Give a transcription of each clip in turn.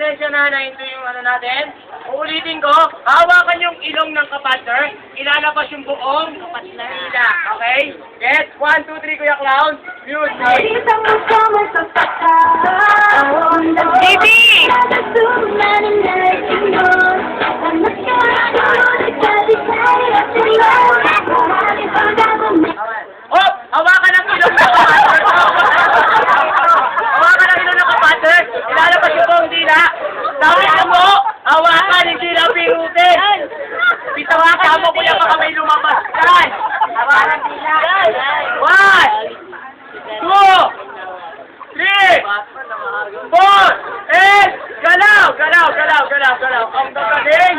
pasensya na ito yung ano natin. Uulitin ko, hawakan yung ilong ng kapatner, ilalabas yung buong kapatner nila. Okay? Yes, 1, 2, 3, Kuya Clown. Music! Baby! Oh! Hawakan ang ilong ng kapatner! Hawakan ang ilong ng kapatner, ilalabas yung buong dila. Sabi mo, hawakan, hindi lang pirutin. Pitawakan mo, kuya, baka may lumabas yan. Hawakan dila. 1, 2, 3, 4, and galaw, galaw, galaw, galaw, galaw. Ang gagaling.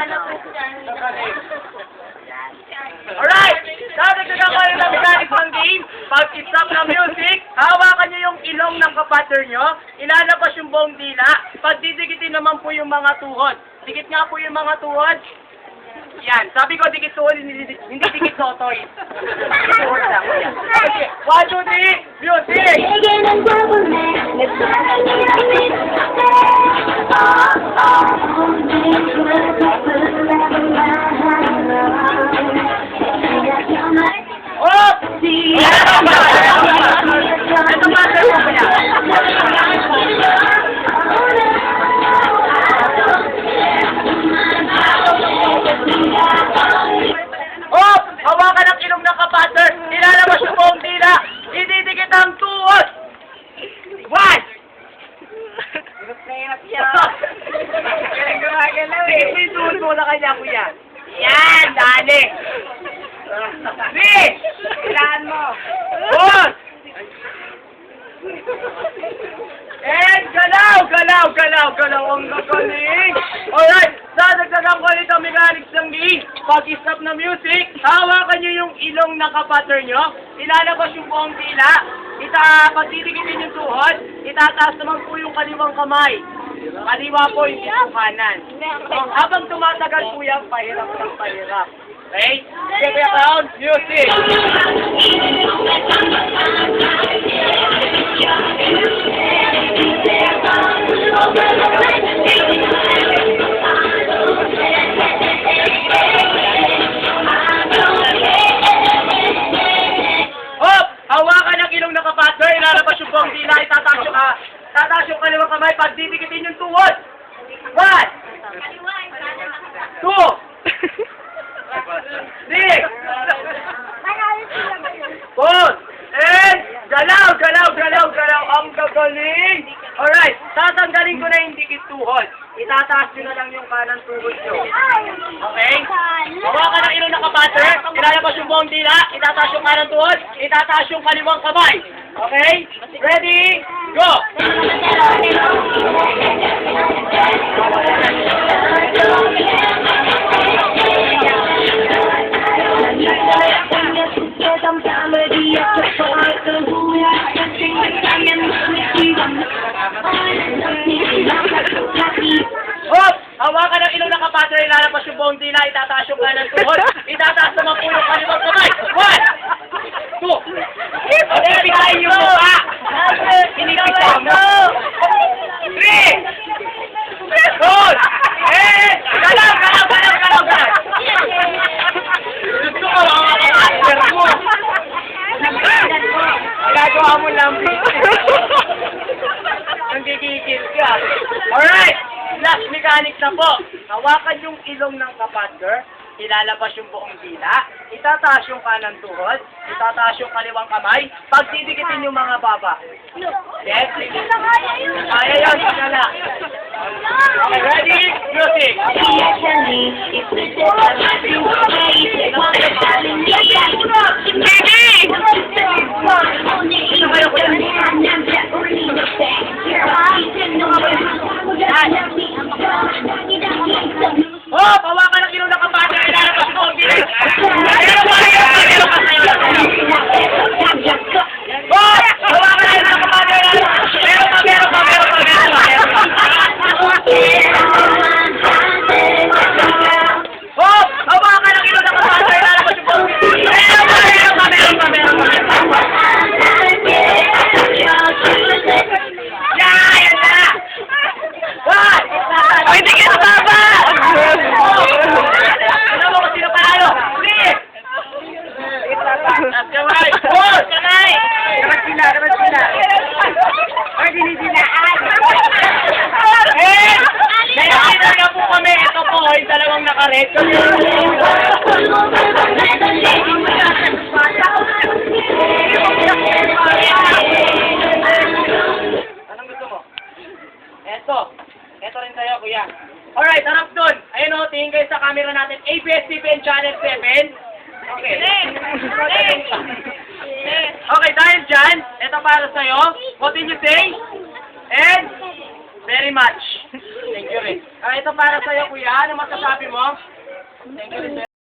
Alright, dadagdagan ko rin ang mechanics ng game. Pag i-stop ng music, hawakan nyo yung ilong ng kapatner nyo, ilalabas yung buong dila, pagdidikitin naman po yung mga tuhod. Dikit nga po yung mga tuhod. Yan, sabi ko dikit tuhod, hindi dikit totoy. Dikit tuhod lang. Okay, 1, 2, 3, music! Oh! Ito master mo ba yan? Oh! Hawakan ang ilong ng kapatner. Ilalabas yung buong dila. Ididikit ang tuhod. 1! Hirap siya. Galing gumagalaw eh. Sige, may tuhod mo na kanya, kuya. Yan! Dali! 3! Kailangan mo. 4! And galaw, galaw, galaw, galaw ang gagaling. Alright, dadagdagan ko ulit ang mechanics ng game. Pag-stop na music, hawakan nyo yung ilong ng kapatner nyo, ilalabas yung buong dila, pagdidikitin yung tuhod, itataas naman po yung kaliwang kamay. Kaliwa po, hindi po kanan. So, habang tumatagal po yan, pahirap ng pahirap. Okay? Sige, Kuya Clown, music! Hop! Hawakan ang ilong ng kapatner, ilalabas yung buong dila, tataas yung kaliwang kamay, pagdidikitin yung tuhod. 1! 2! 3! 4! And galaw, galaw, galaw, galaw. Ang gagaling! Alright, tatanggalin ko na yung dikit tuhod. Itataas nyo na lang yung kanan tuhod nyo. Okay? Hawakan ang ilong ng kapatner, ilalabas yung buong dila, itataas yung kanan tuhod, itataas yung kaliwang kamay. Okay? Ready? Go! Hop! Hawakan ang ilong ng kapatner, ilalabas yung buong dila, itataas yung kanan tuhod, itataas naman po yung kaliwang kamay. 1! 2! Pinipitahin yung mukha! Pinipitahin mo! 3! 4! Eh! Galaw! Galaw! Galaw! Galaw! Galaw! Gusto ko mga kapatner mo! Gagawa mo lang nanggigigil ka. Alright! Last mechanics na po. Hawakan yung ilong ng kapatner, ilalabas yung buong dila, itataas yung kanan tuhod, itataas yung kaliwang kamay, pagdidikitin yung mga baba. Yes? Kaya yan, sige na. Okay, ready? Music! Oh, hawakan ang ilong ng kapatner, ilalabas mo ang dila. Oh, hawakan ang ilong ng kapatner, meron pa. Oh, ulit. Anong gusto mo? Eto rin sa'yo, kuya. Alright, harap dun. Ayun o, tingin kayo sa camera natin. ABS-CBN Channel 7. Okay. Okay, dahil dyan, ito para sa'yo. What did you say? And, very much. Thank you rin. Ito para sa'yo, kuya. Ano masasabi mo? Thank you rin sa'yo.